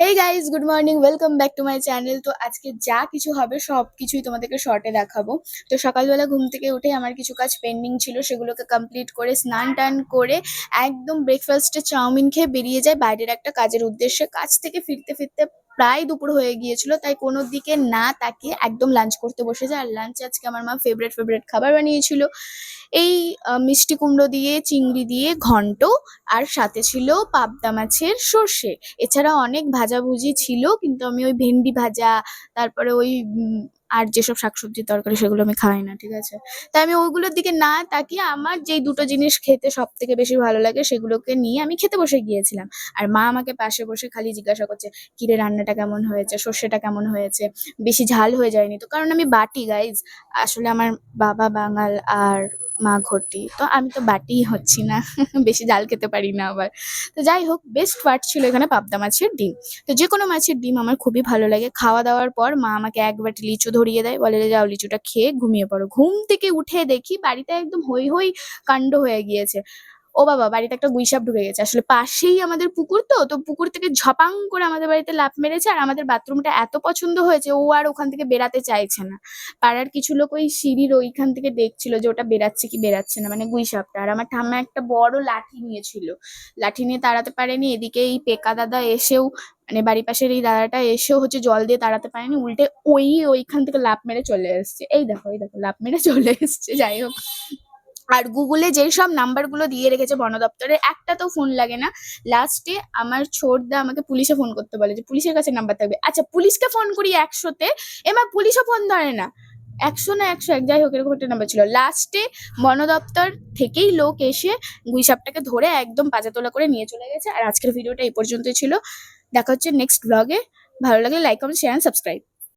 Hey guys, good morning, welcome back to my channel. তো আজকে যা কিছু হবে সব কিছুই তোমাদেরকে শর্টে দেখাবো। তো সকালবেলা ঘুম থেকে উঠে আমার কিছু কাজ পেন্ডিং ছিল, সেগুলোকে কমপ্লিট করে স্নান টান করে একদম ব্রেকফাস্টে চাউমিন খেয়ে বেরিয়ে যায় বাইরের একটা কাজের উদ্দেশ্যে। কাজ থেকে ফিরতে ফিরতে প্রায় দুপুর হয়ে গিয়েছিল, তাই কোনো দিকে না তাকিয়ে একদম লাঞ্চ করতে বসে যায়। আর লাঞ্চে আজকে আমার মা ফেভারিট খাবার বানিয়েছিল, এই মিষ্টি কুমড়ো দিয়ে চিংড়ি দিয়ে ঘন্ট, আর সাথে ছিল পাবদা মাছের সর্ষে। এছাড়া অনেক ভাজাভুজি ছিল, কিন্তু আমি ওই ভেন্ডি ভাজা, তারপরে ওই আর যেসব শাকসবজির তরকারি সেগুলো আমি খাই না, ঠিক আছে? তাই আমি ওইগুলোর দিকে না তাকিয়ে আমার যেই দুটো জিনিস খেতে সব থেকে বেশি ভালো লাগে সেগুলোকে নিয়ে আমি খেতে বসে গিয়েছিলাম। আর মা আমাকে পাশে বসে খালি জিজ্ঞাসা করছে, কিরে রান্নাটা কেমন হয়েছে, সর্ষেটা কেমন হয়েছে, বেশি ঝাল হয়ে যায়নি তো? কারণ আমি বাটি গাইজ, আসলে আমার বাবা বাঙাল আর মা ঘটি, তো আমি তো বাটিই হচ্ছি না। বেশি জাল খেতে পারি না আবার। তো যাই হোক, বেস্ট পার্ট ছিল এখানে পাবদা মাছের ডিম। তো যে কোনো মাছের ডিম আমার খুবই ভালো লাগে। খাওয়া দাওয়ার পর মা আমাকে এক বাটি লিচু ধরিয়ে দেয়, বলে যে যাও লিচুটা খেয়ে ঘুমিয়ে পড়ো। ঘুম থেকে উঠে দেখি বাড়িতে একদম হই হই কাণ্ড হয়ে গিয়েছে। ও বাবা, বাড়িতে একটা গুইসাপ ঢুকে গেছে। আসলে পাশেই আমাদের পুকুর, তো পুকুর থেকে ঝপাং করে আমাদের বাড়িতে লাফ মেরেছে। আর আমাদের বাথরুমটা এত পছন্দ হয়েছে, ও আর ওখান থেকে বেরাতে চাইছে না। পাড়ার কিছু লোক ওই সিঁড়ির ওইখান থেকে দেখছিল যে ওটা বেরাচ্ছে কি বেরাচ্ছে না, মানে গুইসাপটা। আর আমার ঠাম্মা একটা বড় লাঠি নিয়েছিল, লাঠি নিয়ে তাড়াতে পারেনি। এদিকে এই পেকা দাদা এসেও, মানে বাড়ির পাশের এই দাদাটা এসেও হচ্ছে জল দিয়ে তাড়াতে পারেনি, উল্টে ওইখান থেকে লাফ মেরে চলে এসছে। এই দেখো লাফ মেরে চলে এসছে। যাই হোক, আর গুগলে যেই সব নাম্বারগুলো দিয়ে রেখেছে বন দপ্তরের, একটা তো ফোন লাগে না। লাস্টে আমার ছোটদা আমাকে পুলিশে ফোন করতে বলে, যে পুলিশের কাছে নাম্বার থাকবে। আচ্ছা, পুলিশকে ফোন করি 100-তে, এবার পুলিশও ফোন ধরে না। 100 না 101, যাই হোক এরকম একটা নাম্বার ছিল। লাস্টে বন দপ্তর থেকেই লোক এসে গুইসাপটাকে ধরে একদম পাজাতোলা করে নিয়ে চলে গেছে। আর আজকের ভিডিওটা এই পর্যন্তই ছিল। দেখা হচ্ছে নেক্সট ব্লগে। ভালো লাগলে লাইক, কমেন্ট, শেয়ার, সাবস্ক্রাইব।